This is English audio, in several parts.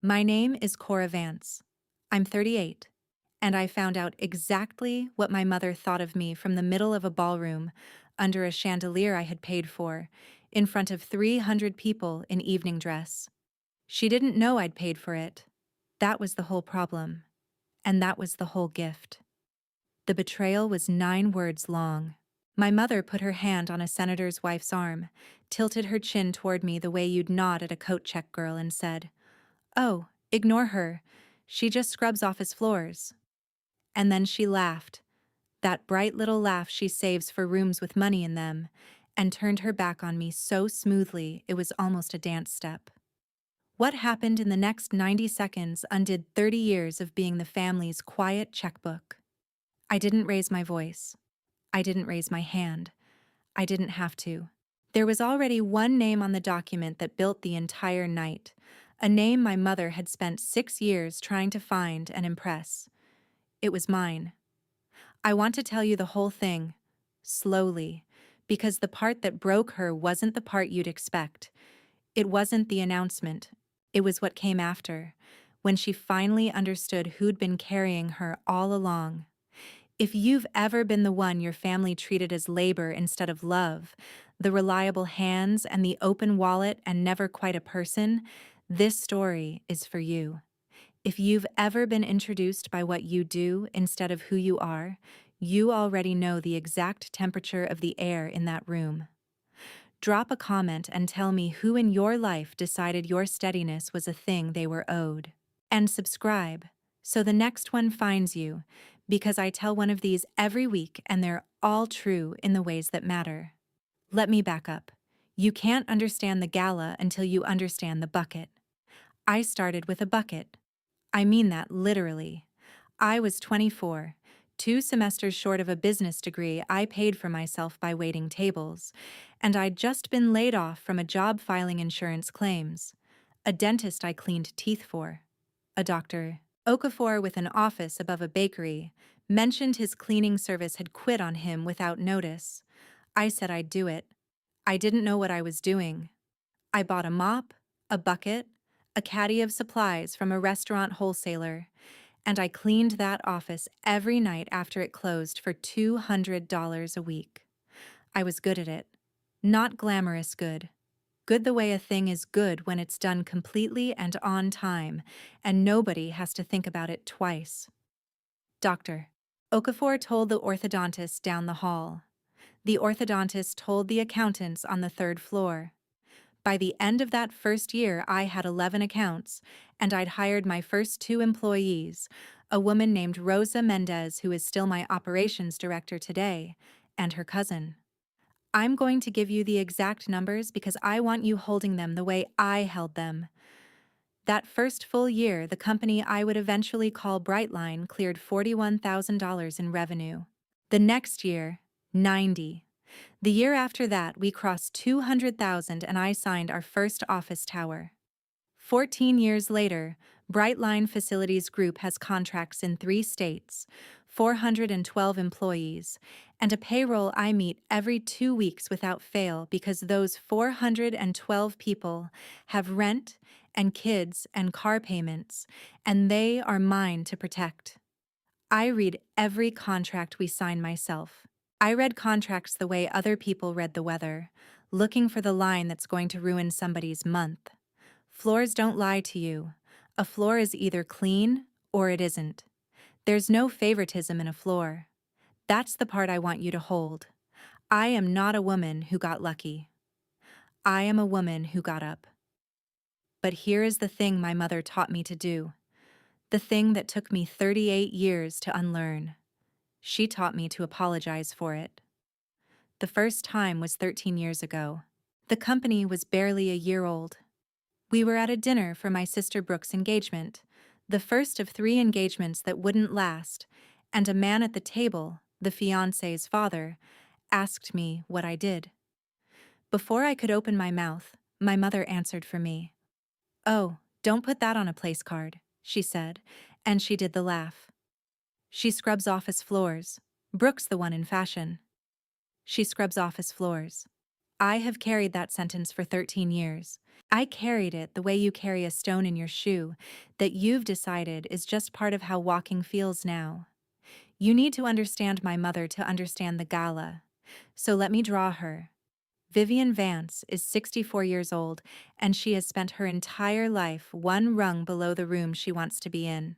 My name is Cora Vance. I'm 38, and I found out exactly what my mother thought of me from the middle of a ballroom, under a chandelier I had paid for, in front of 300 people in evening dress. She didn't know I'd paid for it. That was the whole problem, and that was the whole gift. The betrayal was 9 words long. My mother put her hand on a senator's wife's arm, tilted her chin toward me the way you'd nod at a coat check girl, and said, "Oh, ignore her. She just scrubs office floors." And then she laughed, that bright little laugh she saves for rooms with money in them, and turned her back on me so smoothly it was almost a dance step. What happened in the next 90 seconds undid 30 years of being the family's quiet checkbook. I didn't raise my voice. I didn't raise my hand. I didn't have to. There was already one name on the document that built the entire night, a name my mother had spent 6 years trying to find and impress. It was mine. I want to tell you the whole thing, slowly, because the part that broke her wasn't the part you'd expect. It wasn't the announcement. It was what came after, when she finally understood who'd been carrying her all along. If you've ever been the one your family treated as labor instead of love, the reliable hands and the open wallet and never quite a person, this story is for you. If you've ever been introduced by what you do instead of who you are, you already know the exact temperature of the air in that room. Drop a comment and tell me who in your life decided your steadiness was a thing they were owed. And subscribe, so the next one finds you, because I tell one of these every week and they're all true in the ways that matter. Let me back up. You can't understand the gala until you understand the bucket. I started with a bucket. I mean that literally. I was 24, 2 semesters short of a business degree I paid for myself by waiting tables, and I'd just been laid off from a job filing insurance claims, a dentist I cleaned teeth for, a doctor. Okafor with an office above a bakery mentioned his cleaning service had quit on him without notice. I said I'd do it. I didn't know what I was doing. I bought a mop, a bucket, a caddy of supplies from a restaurant wholesaler, and I cleaned that office every night after it closed for $200 a week. I was good at it. Not glamorous good. Good the way a thing is good when it's done completely and on time, and nobody has to think about it twice. Doctor. Okafor told the orthodontist down the hall. The orthodontist told the accountants on the 3rd floor. By the end of that first year, I had 11 accounts, and I'd hired my first 2 employees, a woman named Rosa Mendez, who is still my operations director today, and her cousin. I'm going to give you the exact numbers because I want you holding them the way I held them. That first full year, the company I would eventually call Brightline cleared $41,000 in revenue. The next year, 90. The year after that, we crossed 200,000 and I signed our first office tower. 14 years later, Brightline Facilities Group has contracts in 3 states, 412 employees, and a payroll I meet every 2 weeks without fail because those 412 people have rent and kids and car payments, and they are mine to protect. I read every contract we sign myself. I read contracts the way other people read the weather, looking for the line that's going to ruin somebody's month. Floors don't lie to you. A floor is either clean or it isn't. There's no favoritism in a floor. That's the part I want you to hold. I am not a woman who got lucky. I am a woman who got up. But here is the thing my mother taught me to do. The thing that took me 38 years to unlearn. She taught me to apologize for it. The first time was 13 years ago. The company was barely a year old. We were at a dinner for my sister Brooke's engagement, the first of 3 engagements that wouldn't last, and a man at the table, the fiancé's father, asked me what I did. Before I could open my mouth, my mother answered for me. "Oh, don't put that on a place card," she said, and she did the laugh. "She scrubs office floors. Brooke's the one in fashion. She scrubs office floors." I have carried that sentence for 13 years. I carried it the way you carry a stone in your shoe that you've decided is just part of how walking feels now. You need to understand my mother to understand the Gala. So let me draw her. Vivian Vance is 64 years old, and she has spent her entire life one rung below the room she wants to be in.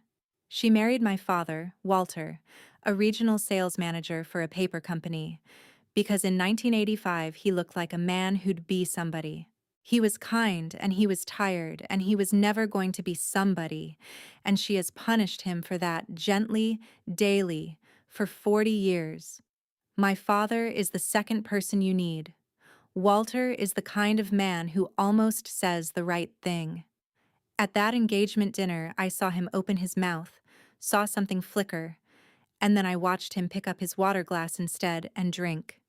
She married my father, Walter, a regional sales manager for a paper company, because in 1985 he looked like a man who'd be somebody. He was kind and he was tired and he was never going to be somebody, and she has punished him for that gently, daily, for 40 years. My father is the second person you need. Walter is the kind of man who almost says the right thing. At that engagement dinner, I saw him open his mouth, saw something flicker, and then I watched him pick up his water glass instead and drink.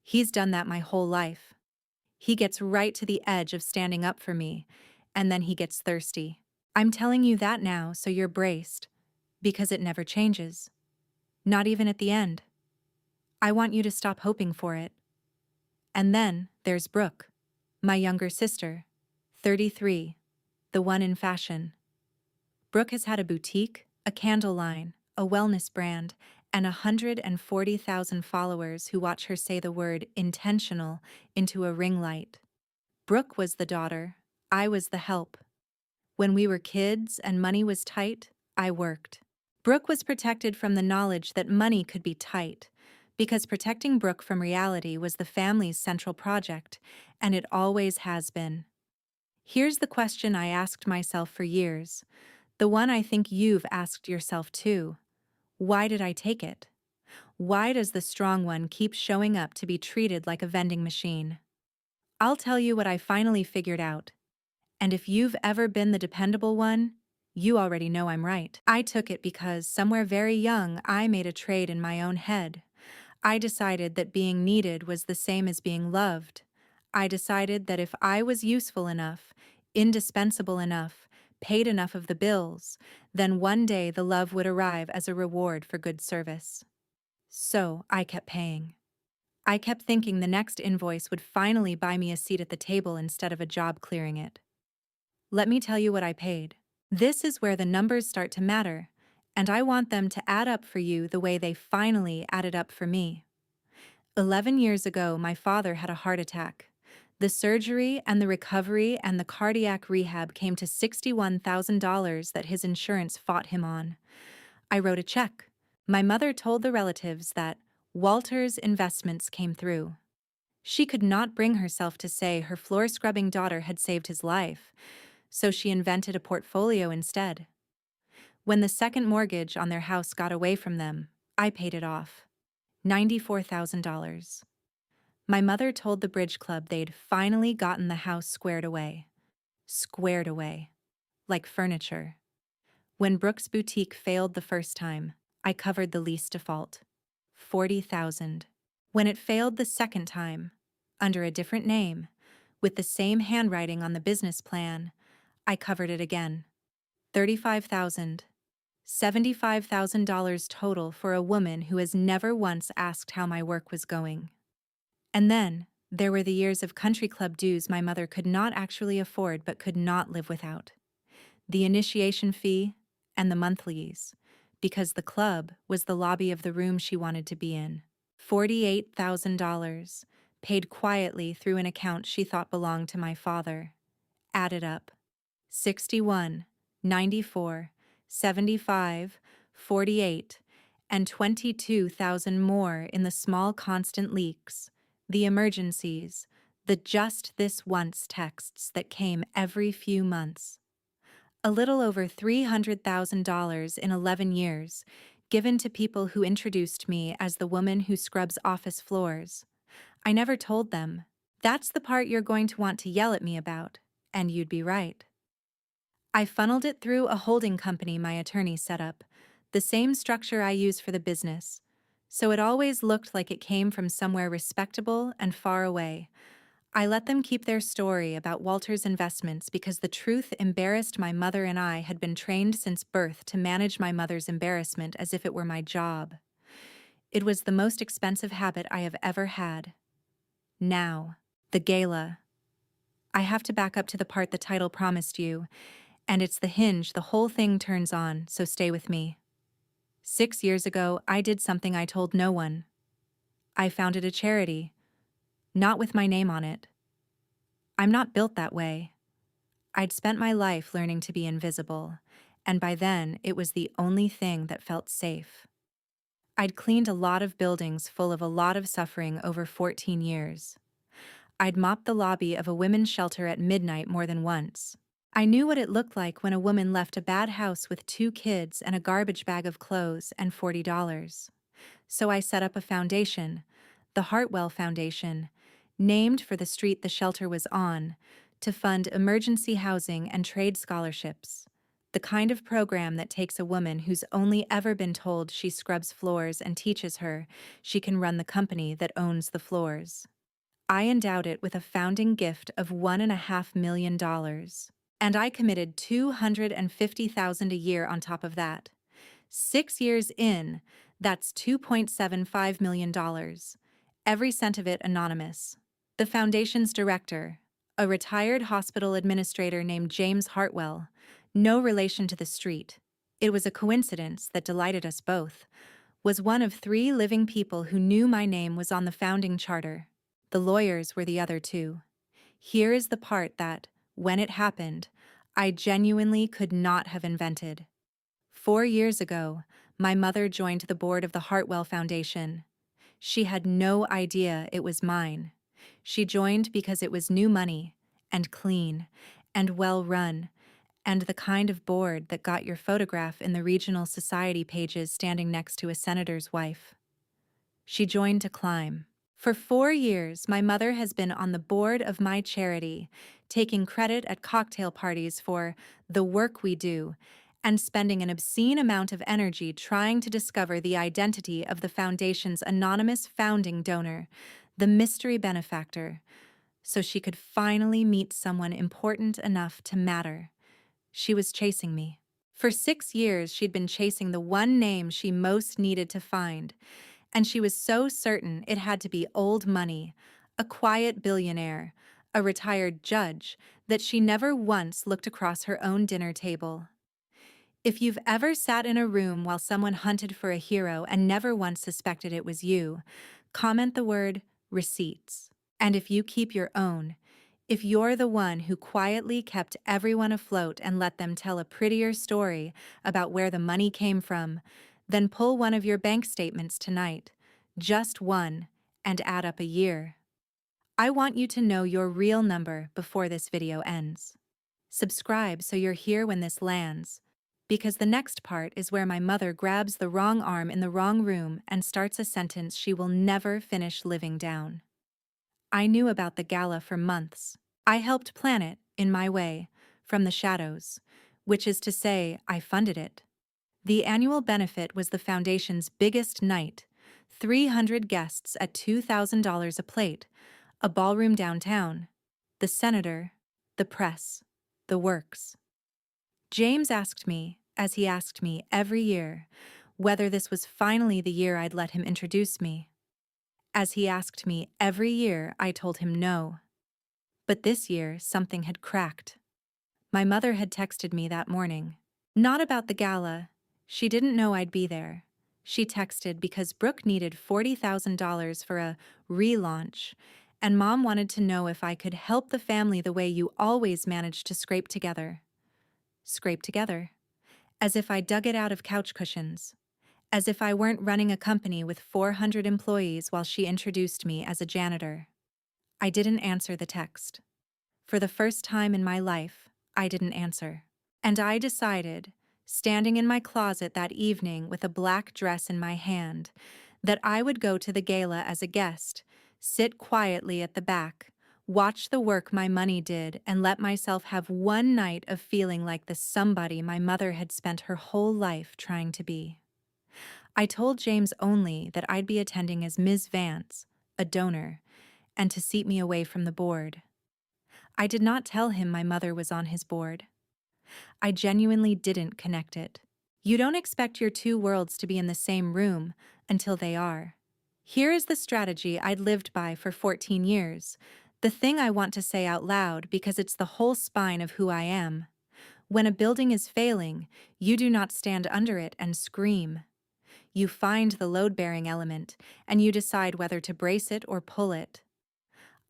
He's done that my whole life. He gets right to the edge of standing up for me, and then he gets thirsty. I'm telling you that now so you're braced, because it never changes. Not even at the end. I want you to stop hoping for it. And then there's Brooke, my younger sister, 33, the one in fashion. Brooke has had a boutique, a candle line, a wellness brand, and 140,000 followers who watch her say the word intentional into a ring light. Brooke was the daughter, I was the help. When we were kids and money was tight, I worked. Brooke was protected from the knowledge that money could be tight, because protecting Brooke from reality was the family's central project, and it always has been. Here's the question I asked myself for years, the one I think you've asked yourself too. Why did I take it? Why does the strong one keep showing up to be treated like a vending machine? I'll tell you what I finally figured out. And if you've ever been the dependable one, you already know I'm right. I took it because somewhere very young I made a trade in my own head. I decided that being needed was the same as being loved. I decided that if I was useful enough, indispensable enough, paid enough of the bills, then one day the love would arrive as a reward for good service. So I kept paying. I kept thinking the next invoice would finally buy me a seat at the table instead of a job clearing it. Let me tell you what I paid. This is where the numbers start to matter, and I want them to add up for you the way they finally added up for me. 11 years ago, my father had a heart attack. The surgery and the recovery and the cardiac rehab came to $61,000 that his insurance fought him on. I wrote a check. My mother told the relatives that Walter's investments came through. She could not bring herself to say her floor-scrubbing daughter had saved his life, so she invented a portfolio instead. When the second mortgage on their house got away from them, I paid it off. $94,000. My mother told the bridge club they'd finally gotten the house squared away. Squared away. Like furniture. When Brooke's boutique failed the first time, I covered the lease default. $40,000. When it failed the second time, under a different name, with the same handwriting on the business plan, I covered it again. $35,000. $75,000 total for a woman who has never once asked how my work was going. And then, there were the years of country club dues my mother could not actually afford but could not live without. The initiation fee and the monthlies, because the club was the lobby of the room she wanted to be in. $48,000, paid quietly through an account she thought belonged to my father. Added up. 61, 94, 75, 48, and 22,000 more in the small constant leaks, the emergencies, the just this once texts that came every few months. A little over $300,000 in 11 years, given to people who introduced me as the woman who scrubs office floors. I never told them. That's the part you're going to want to yell at me about, and you'd be right. I funneled it through a holding company my attorney set up, the same structure I use for the business, so it always looked like it came from somewhere respectable and far away. I let them keep their story about Walter's investments because the truth embarrassed my mother, and I had been trained since birth to manage my mother's embarrassment as if it were my job. It was the most expensive habit I have ever had. Now, The Gala. I have to back up to the part the title promised you, and it's the hinge the whole thing turns on, so stay with me. 6 years ago, I did something I told no one. I founded a charity, not with my name on it. I'm not built that way. I'd spent my life learning to be invisible, and by then it was the only thing that felt safe. I'd cleaned a lot of buildings full of a lot of suffering over 14 years. I'd mopped the lobby of a women's shelter at midnight more than once. I knew what it looked like when a woman left a bad house with 2 kids and a garbage bag of clothes and $40. So I set up a foundation, the Hartwell Foundation, named for the street the shelter was on, to fund emergency housing and trade scholarships, the kind of program that takes a woman who's only ever been told she scrubs floors and teaches her she can run the company that owns the floors. I endowed it with a founding gift of $1.5 million. And I committed $250,000 a year on top of that. 6 years in, that's $2.75 million. Every cent of it anonymous. The foundation's director, a retired hospital administrator named James Hartwell, no relation to the street. It was a coincidence that delighted us both, was one of 3 living people who knew my name was on the founding charter. The lawyers were the other 2. Here is the part that, when it happened, I genuinely could not have invented. 4 years ago, my mother joined the board of the Hartwell Foundation. She had no idea it was mine. She joined because it was new money, and clean, and well run, and the kind of board that got your photograph in the regional society pages standing next to a senator's wife. She joined to climb. For 4 years, my mother has been on the board of my charity, taking credit at cocktail parties for the work we do, and spending an obscene amount of energy trying to discover the identity of the foundation's anonymous founding donor, the mystery benefactor, so she could finally meet someone important enough to matter. She was chasing me. For 6 years, she'd been chasing the one name she most needed to find, and she was so certain it had to be old money, a quiet billionaire, a retired judge, that she never once looked across her own dinner table. If you've ever sat in a room while someone hunted for a hero and never once suspected it was you, comment the word receipts. And if you keep your own, if you're the one who quietly kept everyone afloat and let them tell a prettier story about where the money came from, then pull one of your bank statements tonight, just one, and add up a year. I want you to know your real number before this video ends. Subscribe so you're here when this lands, because the next part is where my mother grabs the wrong arm in the wrong room and starts a sentence she will never finish living down. I knew about the gala for months. I helped plan it, in my way, from the shadows, which is to say, I funded it. The annual benefit was the foundation's biggest night, 300 guests at $2,000 a plate, a ballroom downtown, the senator, the press, the works. James asked me, as he asked me every year, whether this was finally the year I'd let him introduce me. As he asked me every year, I told him no. But this year, something had cracked. My mother had texted me that morning. Not about the gala. She didn't know I'd be there. She texted because Brooke needed $40,000 for a relaunch, and Mom wanted to know if I could help the family the way you always manage to scrape together. Scrape together. As if I dug it out of couch cushions. As if I weren't running a company with 400 employees while she introduced me as a janitor. I didn't answer the text. For the first time in my life, I didn't answer. And I decided, standing in my closet that evening with a black dress in my hand, that I would go to the gala as a guest, sit quietly at the back, watch the work my money did, and let myself have one night of feeling like the somebody my mother had spent her whole life trying to be. I told James only that I'd be attending as Ms. Vance, a donor, and to seat me away from the board. I did not tell him my mother was on his board. I genuinely didn't connect it. You don't expect your 2 worlds to be in the same room until they are. Here is the strategy I'd lived by for 14 years, The thing I want to say out loud because it's the whole spine of who I am. When a building is failing, you do not stand under it and scream. You find the load-bearing element, and you decide whether to brace it or pull it.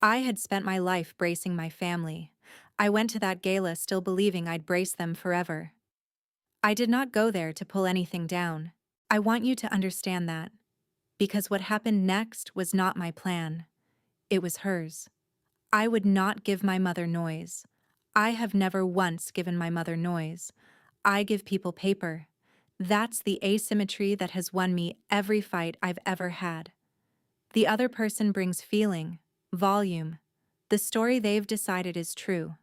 I had spent my life bracing my family. I went to that gala still believing I'd brace them forever. I did not go there to pull anything down. I want you to understand that, because what happened next was not my plan. It was hers. I would not give my mother noise. I have never once given my mother noise. I give people paper. That's the asymmetry that has won me every fight I've ever had. The other person brings feeling, volume. The story they've decided is true.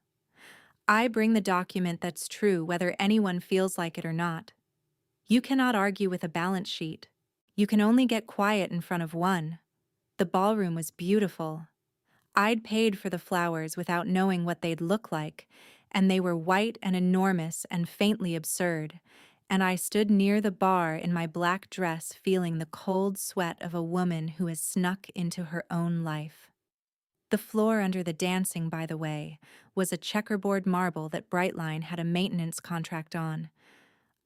I bring the document that's true whether anyone feels like it or not. You cannot argue with a balance sheet. You can only get quiet in front of one. The ballroom was beautiful. I'd paid for the flowers without knowing what they'd look like, and they were white and enormous and faintly absurd, and I stood near the bar in my black dress feeling the cold sweat of a woman who has snuck into her own life. The floor under the dancing, by the way, was a checkerboard marble that Brightline had a maintenance contract on.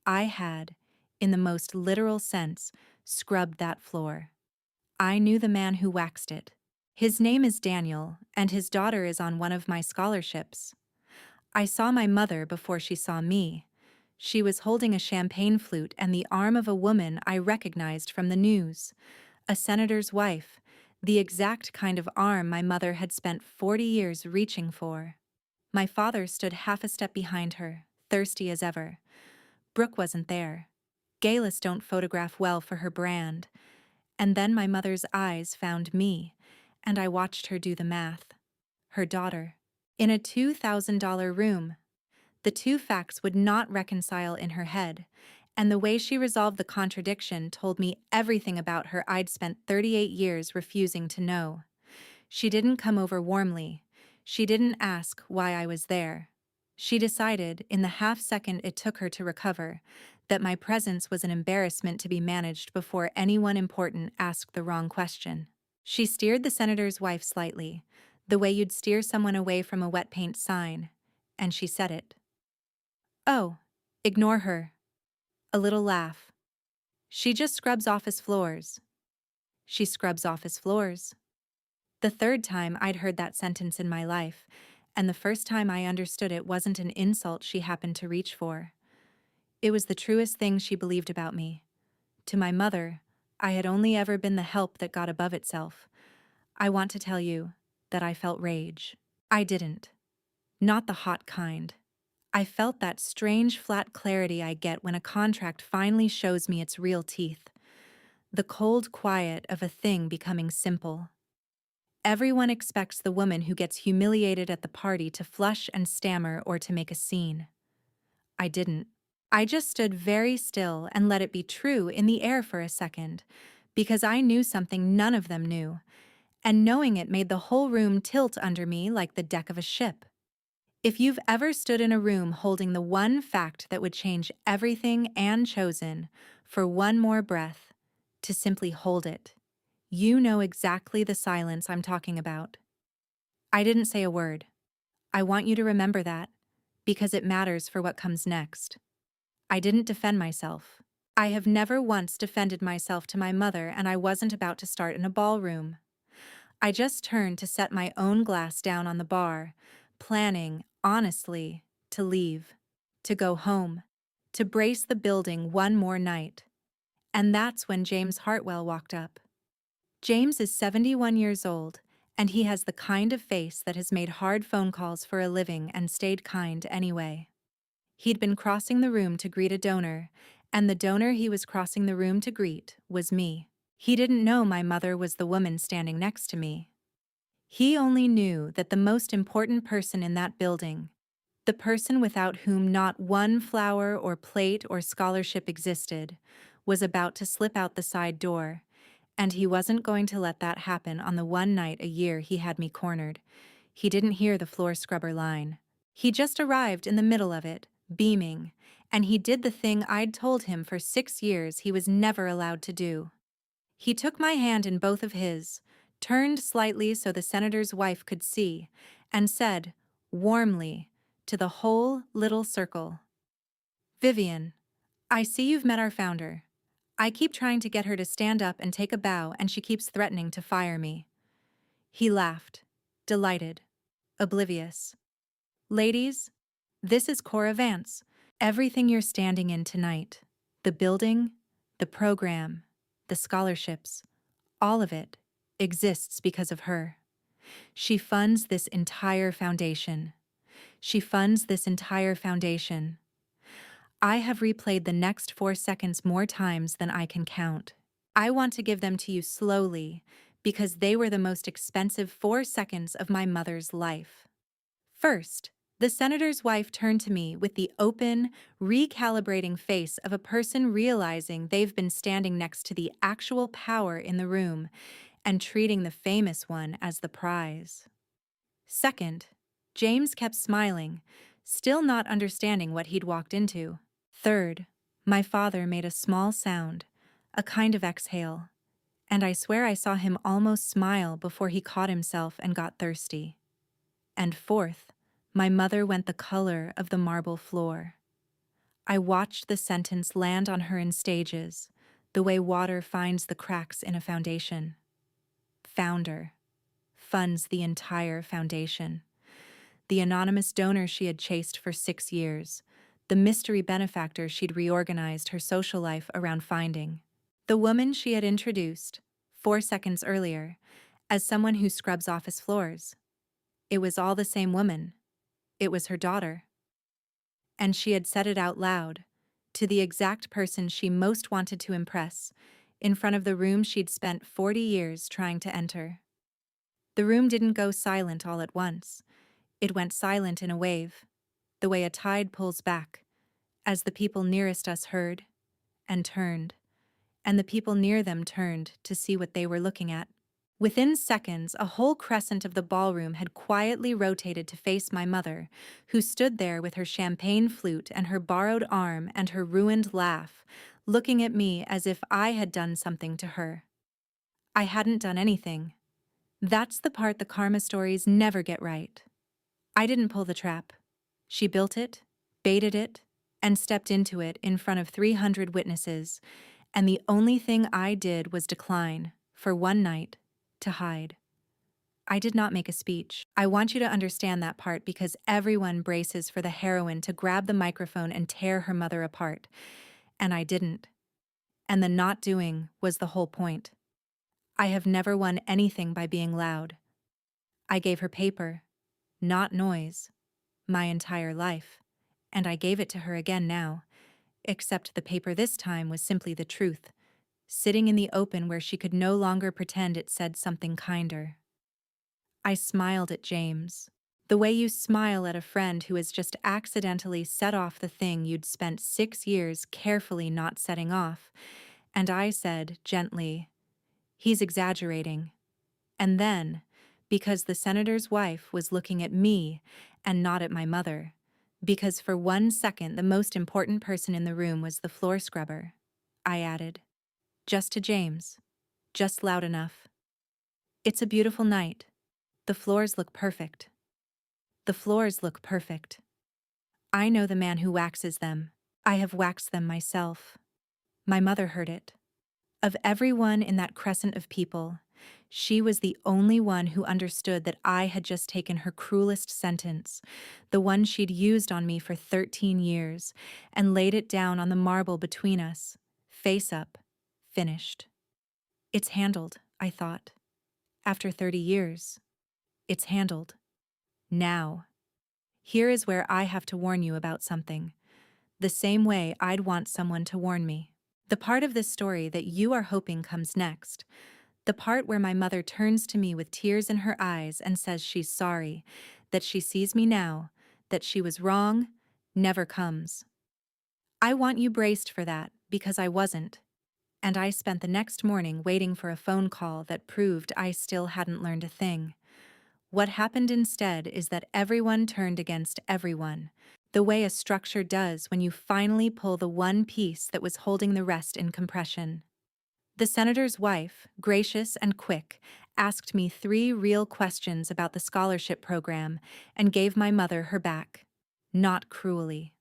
I had, in the most literal sense, scrubbed that floor. I knew the man who waxed it. His name is Daniel, and his daughter is on one of my scholarships. I saw my mother before she saw me. She was holding a champagne flute and the arm of a woman I recognized from the news, a senator's wife, the exact kind of arm my mother had spent 40 years reaching for. My father stood half a step behind her, thirsty as ever. Brooke wasn't there. Galas don't photograph well for her brand. And then my mother's eyes found me, and I watched her do the math. Her daughter. In a $2,000 room. The two facts would not reconcile in her head, and the way she resolved the contradiction told me everything about her I'd spent 38 years refusing to know. She didn't come over warmly. She didn't ask why I was there. She decided, in the half-second it took her to recover, that my presence was an embarrassment to be managed before anyone important asked the wrong question. She steered the senator's wife slightly, the way you'd steer someone away from a wet paint sign, and she said it. "Oh, ignore her." A little laugh. "She just scrubs office floors." "She scrubs office floors." The third time I'd heard that sentence in my life, and the first time I understood it wasn't an insult she happened to reach for. It was the truest thing she believed about me. To my mother, I had only ever been the help that got above itself. I want to tell you that I felt rage. I didn't. Not the hot kind. I felt that strange flat clarity I get when a contract finally shows me its real teeth. The cold quiet of a thing becoming simple. Everyone expects the woman who gets humiliated at the party to flush and stammer or to make a scene. I didn't. I just stood very still and let it be true in the air for a second, because I knew something none of them knew, and knowing it made the whole room tilt under me like the deck of a ship. If you've ever stood in a room holding the one fact that would change everything and chosen, for one more breath, to simply hold it, you know exactly the silence I'm talking about. I didn't say a word. I want you to remember that, because it matters for what comes next. I didn't defend myself. I have never once defended myself to my mother, and I wasn't about to start in a ballroom. I just turned to set my own glass down on the bar, planning, honestly, to leave, to go home, to brace the building one more night. And that's when James Hartwell walked up. James is 71 years old, and he has the kind of face that has made hard phone calls for a living and stayed kind anyway. He'd been crossing the room to greet a donor, and the donor he was crossing the room to greet was me. He didn't know my mother was the woman standing next to me. He only knew that the most important person in that building, the person without whom not one flower or plate or scholarship existed, was about to slip out the side door, and he wasn't going to let that happen on the one night a year he had me cornered. He didn't hear the floor scrubber line. He just arrived in the middle of it, beaming, and he did the thing I'd told him for 6 years he was never allowed to do. He took my hand in both of his, turned slightly so the senator's wife could see, and said, warmly, to the whole little circle, "Vivian, I see you've met our founder. I keep trying to get her to stand up and take a bow, and she keeps threatening to fire me." He laughed, delighted, oblivious. "Ladies, this is Cora Vance. Everything you're standing in tonight, the building, the program, the scholarships, all of it exists because of her. She funds this entire foundation. She funds this entire foundation. I have replayed the next 4 seconds more times than I can count. I want to give them to you slowly because they were the most expensive 4 seconds of my mother's life." First, the senator's wife turned to me with the open, recalibrating face of a person realizing they've been standing next to the actual power in the room and treating the famous one as the prize. Second, James kept smiling, still not understanding what he'd walked into. Third, my father made a small sound, a kind of exhale, and I swear I saw him almost smile before he caught himself and got thirsty. And fourth, my mother went the color of the marble floor. I watched the sentence land on her in stages, the way water finds the cracks in a foundation. Founder funds the entire foundation. The anonymous donor she had chased for 6 years, the mystery benefactor she'd reorganized her social life around finding, the woman she had introduced, 4 seconds earlier, as someone who scrubs office floors. It was all the same woman. It was her daughter. And she had said it out loud, to the exact person she most wanted to impress, in front of the room she'd spent 40 years trying to enter. The room didn't go silent all at once. It went silent in a wave, the way a tide pulls back, as the people nearest us heard and turned, and the people near them turned to see what they were looking at. Within seconds, a whole crescent of the ballroom had quietly rotated to face my mother, who stood there with her champagne flute and her borrowed arm and her ruined laugh, looking at me as if I had done something to her. I hadn't done anything. That's the part the karma stories never get right. I didn't pull the trap. She built it, baited it, and stepped into it in front of 300 witnesses, and the only thing I did was decline, for one night, to hide. I did not make a speech. I want you to understand that part because everyone braces for the heroine to grab the microphone and tear her mother apart, and I didn't. And the not doing was the whole point. I have never won anything by being loud. I gave her paper, not noise, my entire life, and I gave it to her again now, except the paper this time was simply the truth, sitting in the open where she could no longer pretend it said something kinder. I smiled at James, the way you smile at a friend who has just accidentally set off the thing you'd spent 6 years carefully not setting off, and I said, gently, "He's exaggerating." And then, because the senator's wife was looking at me and not at my mother, because for 1 second the most important person in the room was the floor scrubber, I added, just to James, just loud enough, "It's a beautiful night. The floors look perfect. The floors look perfect. I know the man who waxes them. I have waxed them myself." My mother heard it. Of everyone in that crescent of people, she was the only one who understood that I had just taken her cruelest sentence, the one she'd used on me for 13 years, and laid it down on the marble between us, face up, finished. It's handled, I thought. After 30 years. It's handled. Now. Here is where I have to warn you about something, the same way I'd want someone to warn me. The part of this story that you are hoping comes next, the part where my mother turns to me with tears in her eyes and says she's sorry, that she sees me now, that she was wrong, never comes. I want you braced for that because I wasn't, and I spent the next morning waiting for a phone call that proved I still hadn't learned a thing. What happened instead is that everyone turned against everyone, the way a structure does when you finally pull the one piece that was holding the rest in compression. The senator's wife, gracious and quick, asked me 3 real questions about the scholarship program, and gave my mother her back. Not cruelly.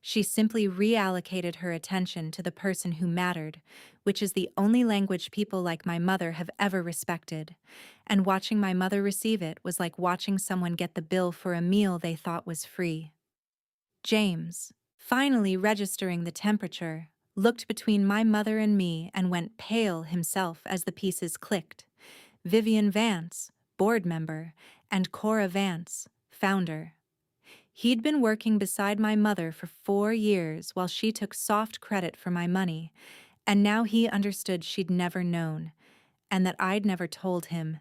She simply reallocated her attention to the person who mattered, which is the only language people like my mother have ever respected. And watching my mother receive it was like watching someone get the bill for a meal they thought was free. James, finally registering the temperature, looked between my mother and me and went pale himself as the pieces clicked. Vivian Vance, board member, and Cora Vance, founder. He'd been working beside my mother for 4 years while she took soft credit for my money, and now he understood she'd never known, and that I'd never told him,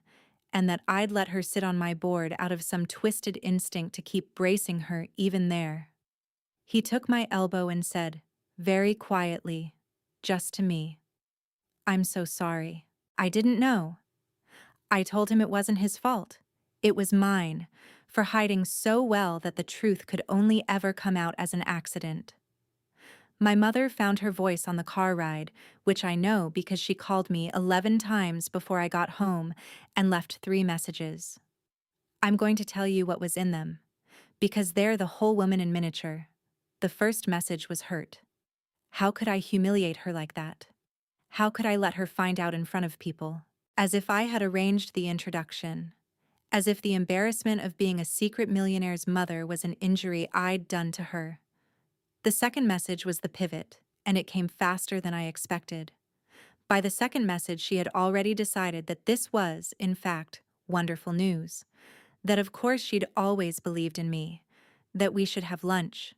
and that I'd let her sit on my board out of some twisted instinct to keep bracing her even there. He took my elbow and said, very quietly, just to me, "I'm so sorry. I didn't know." I told him it wasn't his fault. It was mine, for hiding so well that the truth could only ever come out as an accident. My mother found her voice on the car ride, which I know because she called me 11 times before I got home and left 3 messages. I'm going to tell you what was in them, because they're the whole woman in miniature. The first message was hurt. How could I humiliate her like that? How could I let her find out in front of people? As if I had arranged the introduction. As if the embarrassment of being a secret millionaire's mother was an injury I'd done to her. The second message was the pivot, and it came faster than I expected. By the second message, she had already decided that this was, in fact, wonderful news. That of course she'd always believed in me. That we should have lunch.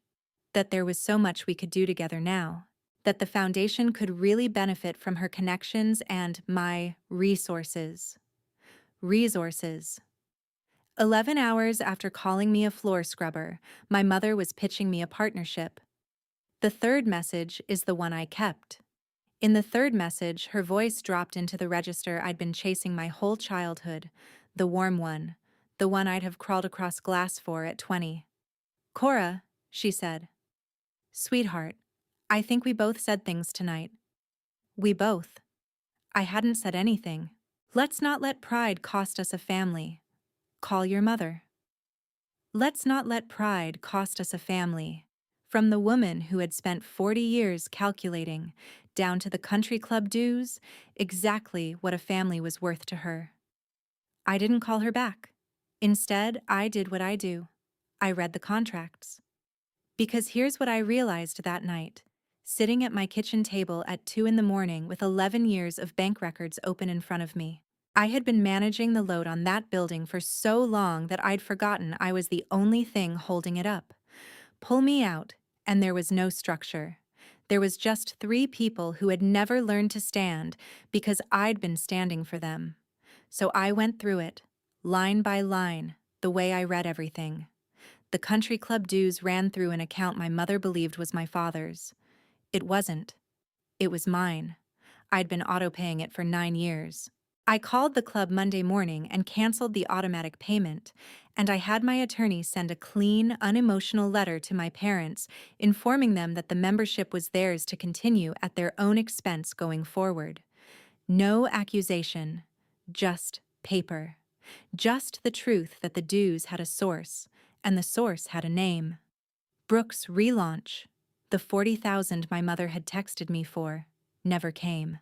That there was so much we could do together now. That the foundation could really benefit from her connections and my resources. Resources. 11 hours after calling me a floor scrubber, my mother was pitching me a partnership. The third message is the one I kept. In the third message, her voice dropped into the register I'd been chasing my whole childhood, the warm one, the one I'd have crawled across glass for at 20. "Cora," she said. "Sweetheart, I think we both said things tonight." We both. I hadn't said anything. "Let's not let pride cost us a family. Call your mother." Let's not let pride cost us a family. From the woman who had spent 40 years calculating, down to the country club dues, exactly what a family was worth to her. I didn't call her back. Instead, I did what I do. I read the contracts. Because here's what I realized that night, sitting at my kitchen table at 2 in the morning with 11 years of bank records open in front of me. I had been managing the load on that building for so long that I'd forgotten I was the only thing holding it up. Pull me out, and there was no structure. There was just 3 people who had never learned to stand because I'd been standing for them. So I went through it, line by line, the way I read everything. The country club dues ran through an account my mother believed was my father's. It wasn't. It was mine. I'd been auto-paying it for 9 years. I called the club Monday morning and canceled the automatic payment, and I had my attorney send a clean, unemotional letter to my parents informing them that the membership was theirs to continue at their own expense going forward. No accusation, just paper. Just the truth that the dues had a source, and the source had a name. Brooke's relaunch, the $40,000 my mother had texted me for, never came.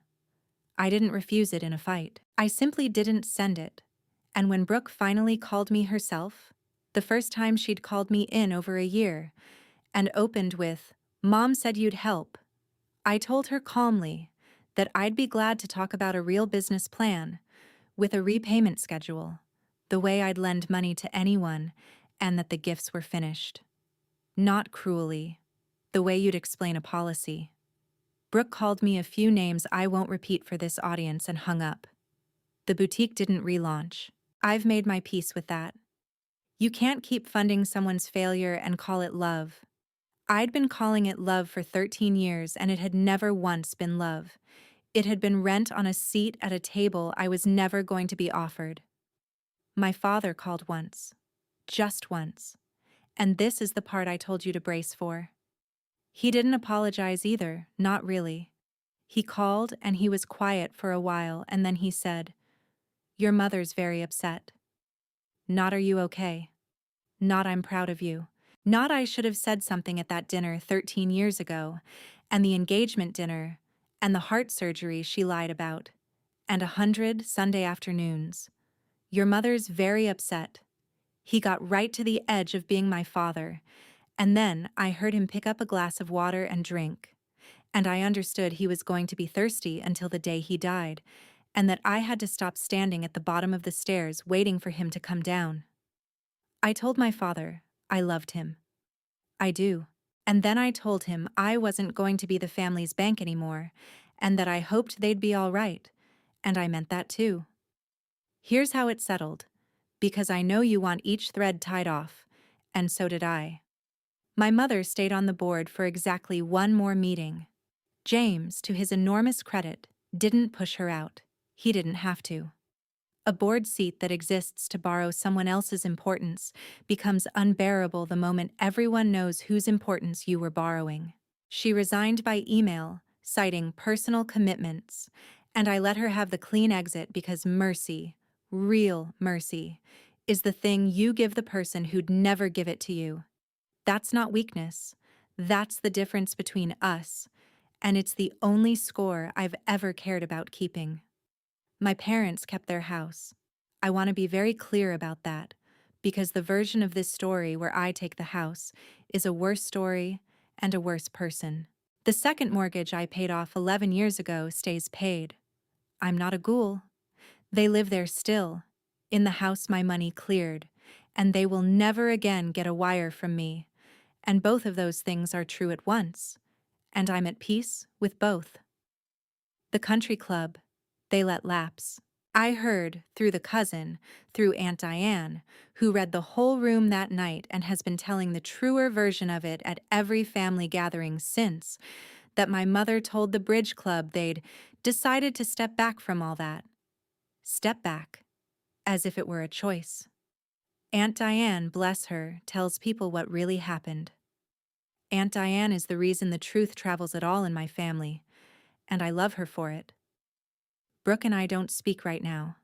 I didn't refuse it in a fight. I simply didn't send it. And when Brooke finally called me herself, the first time she'd called me in over a year, and opened with, "Mom said you'd help," I told her calmly that I'd be glad to talk about a real business plan, with a repayment schedule, the way I'd lend money to anyone, and that the gifts were finished. Not cruelly, the way you'd explain a policy. Brooke called me a few names I won't repeat for this audience and hung up. The boutique didn't relaunch. I've made my peace with that. You can't keep funding someone's failure and call it love. I'd been calling it love for 13 years, and it had never once been love. It had been rent on a seat at a table I was never going to be offered. My father called once. Just once. And this is the part I told you to brace for. He didn't apologize either, not really. He called and he was quiet for a while, and then he said, Your mother's very upset. Not are you okay? Not I'm proud of you. Not I should have said something at that dinner 13 years ago, and the engagement dinner, and the heart surgery she lied about, and 100 Sunday afternoons. Your mother's very upset. He got right to the edge of being my father, and then I heard him pick up a glass of water and drink, and I understood he was going to be thirsty until the day he died, and that I had to stop standing at the bottom of the stairs waiting for him to come down. I told my father I loved him. I do. And then I told him I wasn't going to be the family's bank anymore, and that I hoped they'd be all right, and I meant that too. Here's how it settled, because I know you want each thread tied off, and so did I. My mother stayed on the board for exactly one more meeting. James, to his enormous credit, didn't push her out. He didn't have to. A board seat that exists to borrow someone else's importance becomes unbearable the moment everyone knows whose importance you were borrowing. She resigned by email, citing personal commitments, and I let her have the clean exit because mercy, real mercy, is the thing you give the person who'd never give it to you. That's not weakness. That's the difference between us, and it's the only score I've ever cared about keeping. My parents kept their house. I want to be very clear about that, because the version of this story where I take the house is a worse story and a worse person. The second mortgage I paid off 11 years ago stays paid. I'm not a ghoul. They live there still, in the house my money cleared, and they will never again get a wire from me. And both of those things are true at once, and I'm at peace with both. The country club, they let lapse. I heard, through the cousin, through Aunt Diane, who read the whole room that night and has been telling the truer version of it at every family gathering since, that my mother told the bridge club they'd decided to step back from all that. Step back, as if it were a choice. Aunt Diane, bless her, tells people what really happened. Aunt Diane is the reason the truth travels at all in my family, and I love her for it. Brooke and I don't speak right now.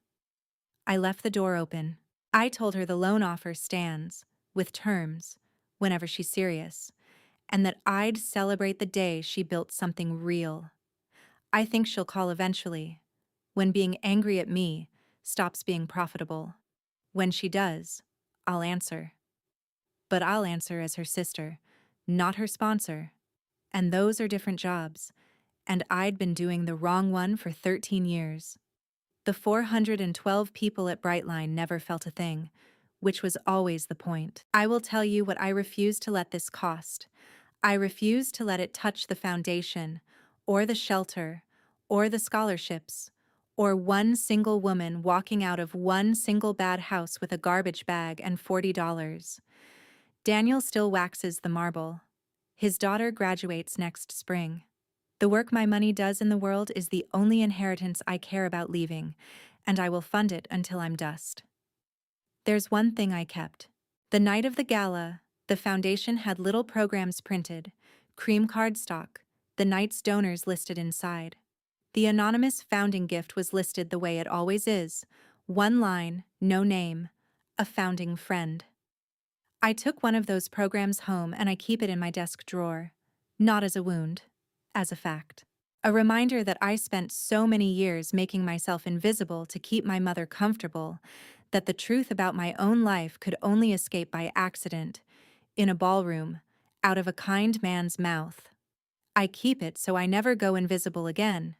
I left the door open. I told her the loan offer stands, with terms, whenever she's serious, and that I'd celebrate the day she built something real. I think she'll call eventually, when being angry at me stops being profitable. When she does, I'll answer. But I'll answer as her sister, not her sponsor. And those are different jobs, and I'd been doing the wrong one for 13 years. The 412 people at Brightline never felt a thing, which was always the point. I will tell you what I refuse to let this cost. I refuse to let it touch the foundation, or the shelter, or the scholarships, or one single woman walking out of one single bad house with a garbage bag and $40. Daniel still waxes the marble. His daughter graduates next spring. The work my money does in the world is the only inheritance I care about leaving, and I will fund it until I'm dust. There's one thing I kept. The night of the gala, the foundation had little programs printed, cream cardstock, the night's donors listed inside. The anonymous founding gift was listed the way it always is, one line, no name, a founding friend. I took one of those programs home and I keep it in my desk drawer, not as a wound, as a fact. A reminder that I spent so many years making myself invisible to keep my mother comfortable, that the truth about my own life could only escape by accident, in a ballroom, out of a kind man's mouth. I keep it so I never go invisible again.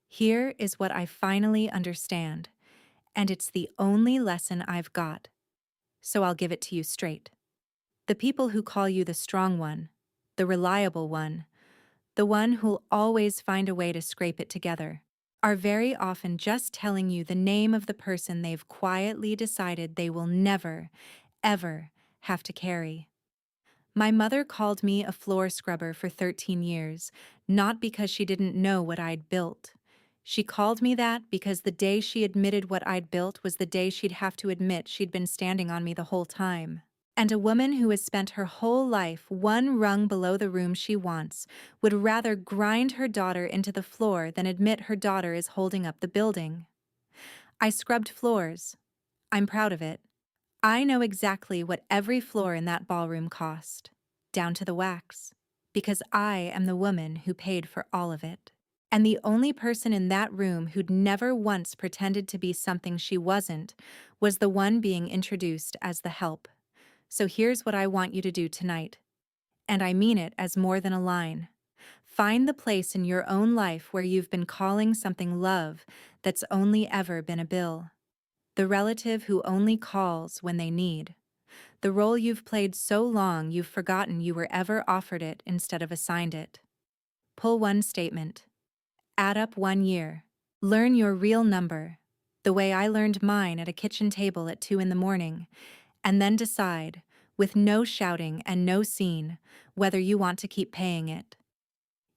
Here is what I finally understand, and it's the only lesson I've got. So I'll give it to you straight. The people who call you the strong one, the reliable one, the one who'll always find a way to scrape it together, are very often just telling you the name of the person they've quietly decided they will never, ever have to carry. My mother called me a floor scrubber for 13 years, not because she didn't know what I'd built. She called me that because the day she admitted what I'd built was the day she'd have to admit she'd been standing on me the whole time. And a woman who has spent her whole life one rung below the room she wants would rather grind her daughter into the floor than admit her daughter is holding up the building. I scrubbed floors. I'm proud of it. I know exactly what every floor in that ballroom cost, down to the wax, because I am the woman who paid for all of it. And the only person in that room who'd never once pretended to be something she wasn't was the one being introduced as the help. So here's what I want you to do tonight. And I mean it as more than a line. Find the place in your own life where you've been calling something love that's only ever been a bill. The relative who only calls when they need. The role you've played so long you've forgotten you were ever offered it instead of assigned it. Pull one statement. Add up 1 year. Learn your real number, the way I learned mine at a kitchen table at 2 in the morning, and then decide, with no shouting and no scene, whether you want to keep paying it.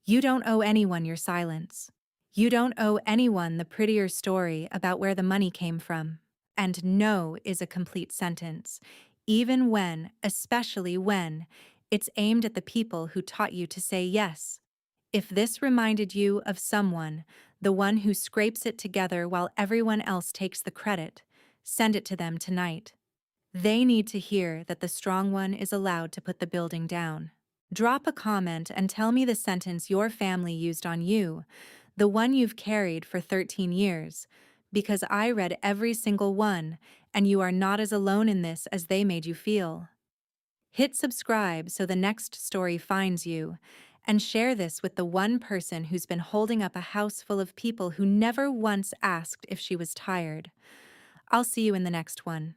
You don't owe anyone your silence. You don't owe anyone the prettier story about where the money came from. And no is a complete sentence, even when, especially when, it's aimed at the people who taught you to say yes. If this reminded you of someone, the one who scrapes it together while everyone else takes the credit, send it to them tonight. They need to hear that the strong one is allowed to put the building down. Drop a comment and tell me the sentence your family used on you, the one you've carried for 13 years, because I read every single one, and you are not as alone in this as they made you feel. Hit subscribe so the next story finds you, and share this with the one person who's been holding up a house full of people who never once asked if she was tired. I'll see you in the next one.